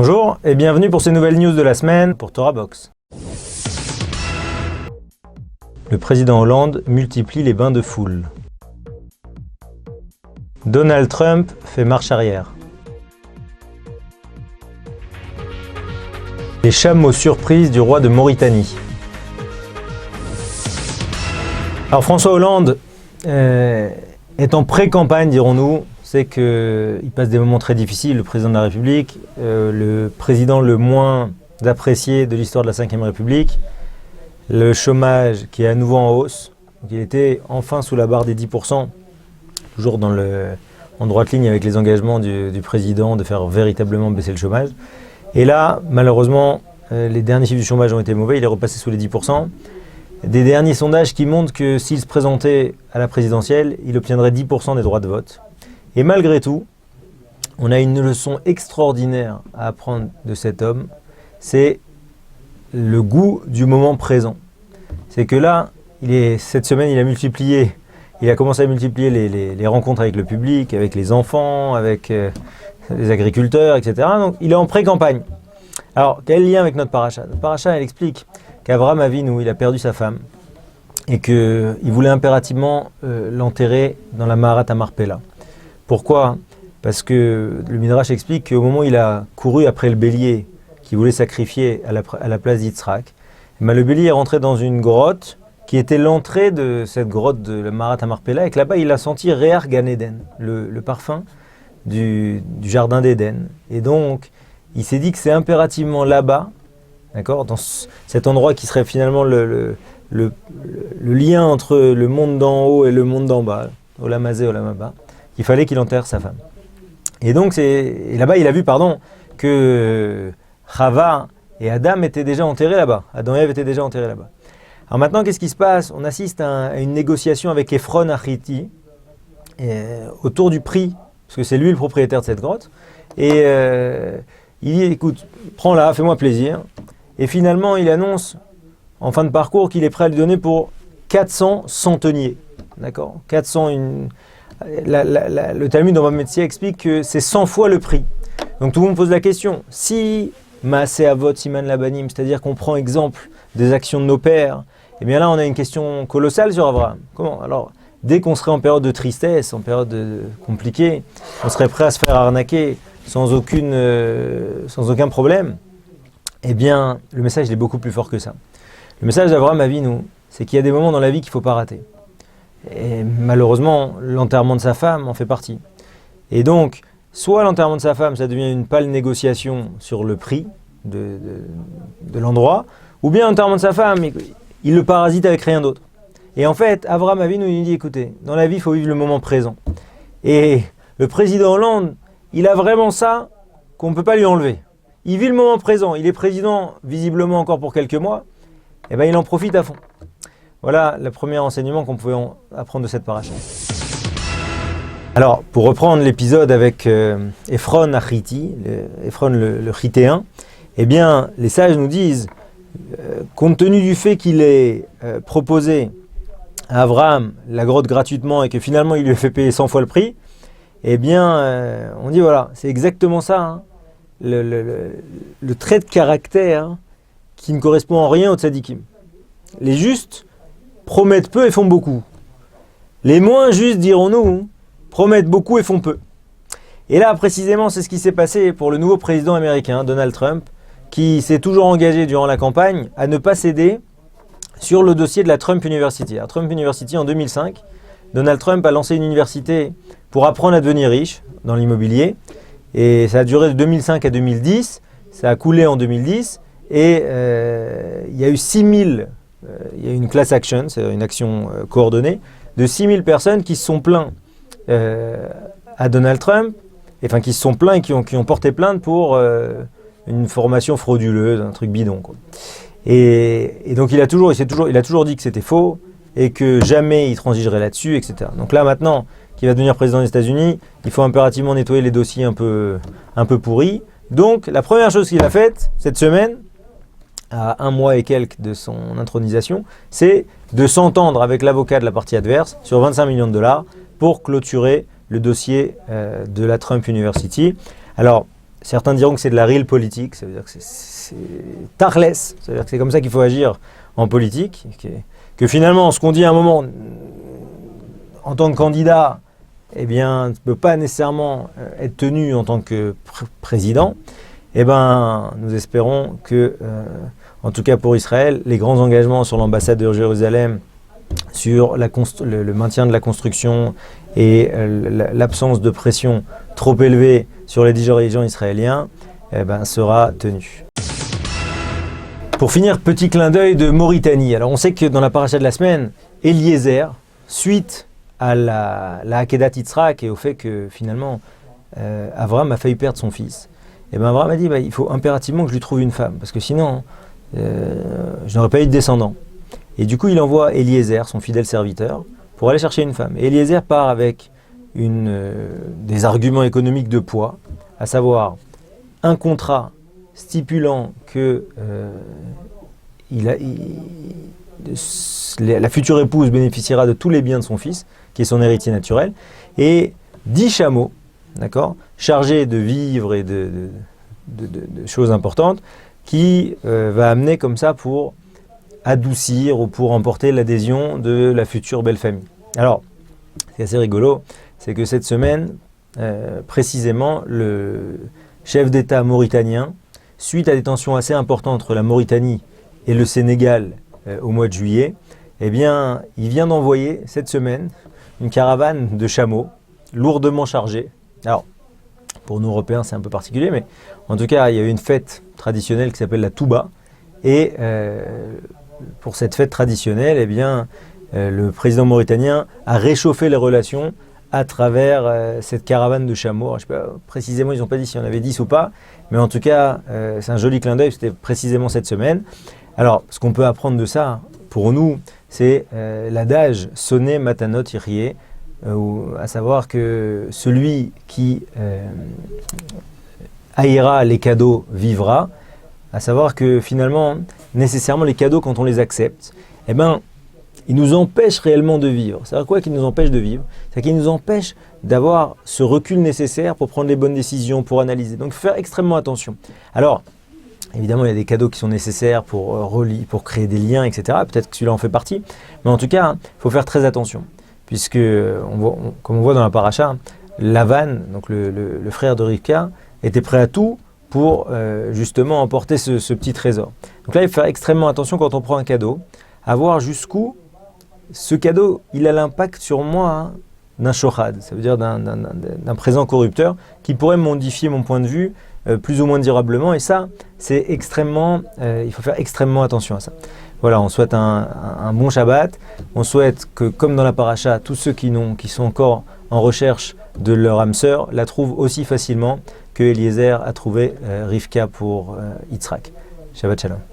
Bonjour et bienvenue pour ces nouvelles news de la semaine pour Torah Box. Le président Hollande multiplie les bains de foule. Donald Trump fait marche arrière. Les chameaux surprises du roi de Mauritanie. Alors François Hollande est en pré-campagne, dirons-nous. C'est qu'il passe des moments très difficiles, le président de la République, le président le moins apprécié de l'histoire de la Ve République, le chômage qui est à nouveau en hausse, donc il était enfin sous la barre des 10%, toujours en droite ligne avec les engagements du président de faire véritablement baisser le chômage. Et là, malheureusement, les derniers chiffres du chômage ont été mauvais, il est repassé sous les 10%. Des derniers sondages qui montrent que s'il se présentait à la présidentielle, il obtiendrait 10% des droits de vote. Et malgré tout, on a une leçon extraordinaire à apprendre de cet homme, c'est le goût du moment présent. C'est que là, cette semaine, il a commencé à multiplier les rencontres avec le public, avec les enfants, avec les agriculteurs, etc. Donc il est en pré-campagne. Alors, quel lien avec notre paracha ? Notre paracha, elle explique qu'Abraham Avinu, il a perdu sa femme et qu'il voulait impérativement l'enterrer dans la Maharat Marpella. Pourquoi ? Parce que le Midrash explique qu'au moment où il a couru après le bélier qui voulait sacrifier à la place d'Yitzhak, le bélier est rentré dans une grotte qui était l'entrée de cette grotte de la Maharat Marpella et que là-bas il a senti Réar Gan Eden, le parfum du jardin d'Éden. Et donc il s'est dit que c'est impérativement là-bas, d'accord, dans cet endroit qui serait finalement le lien entre le monde d'en haut et le monde d'en bas, Olam Hazé, Olam Haba, il fallait qu'il enterre sa femme. Et donc, là-bas, il a vu, que Chava et Adam étaient déjà enterrés là-bas. Adam et Ève étaient déjà enterrés là-bas. Alors maintenant, qu'est-ce qui se passe ? On assiste à une négociation avec Ephron Achiti autour du prix, parce que c'est lui le propriétaire de cette grotte. Et il dit, écoute, prends-la, fais-moi plaisir. Et finalement, il annonce, en fin de parcours, qu'il est prêt à lui donner pour 400 centeniers. D'accord ? 400, le Talmud dans Bava Metzia explique que c'est 100 fois le prix. Donc tout le monde pose la question, si Maaseh Avot Siman Labanim, c'est-à-dire qu'on prend exemple des actions de nos pères, eh bien là on a une question colossale sur Abraham. Comment ? Alors, dès qu'on serait en période de tristesse, en période compliquée, on serait prêt à se faire arnaquer sans aucun problème, eh bien le message il est beaucoup plus fort que ça. Le message d'Abraham Avinu, c'est qu'il y a des moments dans la vie qu'il ne faut pas rater. Et malheureusement, l'enterrement de sa femme en fait partie. Et donc, soit l'enterrement de sa femme, ça devient une pâle négociation sur le prix de l'endroit, ou bien l'enterrement de sa femme, il le parasite avec rien d'autre. Et en fait, Abraham Avinu nous dit, écoutez, dans la vie, il faut vivre le moment présent. Et le président Hollande, il a vraiment ça qu'on ne peut pas lui enlever. Il vit le moment présent, il est président visiblement encore pour quelques mois, et bien il en profite à fond. Voilà le premier enseignement qu'on pouvait apprendre de cette paracha. Alors, pour reprendre l'épisode avec Ephron Achiti, Ephron le Chitéen, eh bien, les sages nous disent, compte tenu du fait qu'il ait proposé à Abraham la grotte gratuitement et que finalement il lui a fait payer 100 fois le prix, eh bien, on dit voilà, c'est exactement ça, hein, le trait de caractère qui ne correspond en rien aux tzadikim. Les justes promettent peu et font beaucoup. Les moins justes, dirons-nous, promettent beaucoup et font peu. Et là, précisément, c'est ce qui s'est passé pour le nouveau président américain, Donald Trump, qui s'est toujours engagé durant la campagne à ne pas céder sur le dossier de la Trump University. Alors, Trump University, en 2005, Donald Trump a lancé une université pour apprendre à devenir riche dans l'immobilier. Et ça a duré de 2005 à 2010. Ça a coulé en 2010. Et il y a eu 6000... il y a eu une class action, c'est une action coordonnée, de 6000 personnes qui se sont plaints à Donald Trump, enfin qui se sont plaints et qui ont porté plainte pour une formation frauduleuse, un truc bidon, quoi. Et donc il a toujours dit que c'était faux et que jamais il transigerait là-dessus, etc. Donc là maintenant qu'il va devenir président des États-Unis, il faut impérativement nettoyer les dossiers un peu pourris. Donc la première chose qu'il a faite cette semaine, à 1 mois et quelques de son intronisation, c'est de s'entendre avec l'avocat de la partie adverse sur 25 millions de dollars pour clôturer le dossier de la Trump University. Alors, certains diront que c'est de la real politique, ça veut dire que c'est tarles, ça veut dire que c'est comme ça qu'il faut agir en politique, que finalement, ce qu'on dit à un moment, en tant que candidat, eh bien, ne peut pas nécessairement être tenu en tant que président. Eh bien, nous espérons que, en tout cas pour Israël, les grands engagements sur l'ambassade de Jérusalem, sur le maintien de la construction et l'absence de pression trop élevée sur les dirigeants israéliens, eh ben, sera tenu. Pour finir, petit clin d'œil de Mauritanie. Alors on sait que dans la paracha de la semaine, Eliezer, suite à la Akedat Yitzhak et au fait que finalement Avram a failli perdre son fils, et ben Avram a dit il faut impérativement que je lui trouve une femme, parce que sinon je n'aurais pas eu de descendant. Et du coup il envoie Eliezer, son fidèle serviteur, pour aller chercher une femme. Et Eliezer part avec des arguments économiques de poids, à savoir un contrat stipulant que la future épouse bénéficiera de tous les biens de son fils, qui est son héritier naturel, et 10 chameaux, d'accord, chargés de vivres et de choses importantes, qui va amener comme ça pour adoucir ou pour emporter l'adhésion de la future belle famille. Alors, c'est assez rigolo, c'est que cette semaine, précisément, le chef d'État mauritanien, suite à des tensions assez importantes entre la Mauritanie et le Sénégal au mois de juillet, eh bien, il vient d'envoyer cette semaine une caravane de chameaux lourdement chargés. Alors, pour nous Européens, c'est un peu particulier, mais en tout cas, il y a eu une fête traditionnelle qui s'appelle la Touba. Et pour cette fête traditionnelle, eh bien, le président mauritanien a réchauffé les relations à travers cette caravane de chameaux. Alors, je sais pas, précisément, ils n'ont pas dit si on avait 10 ou pas, mais en tout cas, c'est un joli clin d'œil, c'était précisément cette semaine. Alors, ce qu'on peut apprendre de ça, pour nous, c'est l'adage « sonner matanot irie », à savoir que celui qui haïra les cadeaux vivra, à savoir que finalement, nécessairement, les cadeaux, quand on les accepte, eh ben, ils nous empêchent réellement de vivre. C'est-à-dire quoi qui nous empêche de vivre? C'est qu'ils nous empêchent d'avoir ce recul nécessaire pour prendre les bonnes décisions, pour analyser. Donc, il faut faire extrêmement attention. Alors, évidemment, il y a des cadeaux qui sont nécessaires pour créer des liens, etc. Peut-être que celui-là en fait partie. Mais en tout cas, il faut faire très attention. Puisque, comme on voit dans la paracha, Lavan, donc le frère de Rivka, était prêt à tout pour justement emporter ce petit trésor. Donc là, il faut faire extrêmement attention quand on prend un cadeau, à voir jusqu'où ce cadeau, il a l'impact sur moi d'un shochad, ça veut dire d'un présent corrupteur, qui pourrait modifier mon point de vue plus ou moins durablement. Et ça, c'est extrêmement, il faut faire extrêmement attention à ça. Voilà, on souhaite un bon Shabbat. On souhaite que, comme dans la paracha, tous ceux qui sont encore en recherche de leur âme sœur la trouvent aussi facilement que Eliezer a trouvé Rivka pour Yitzhak. Shabbat Shalom.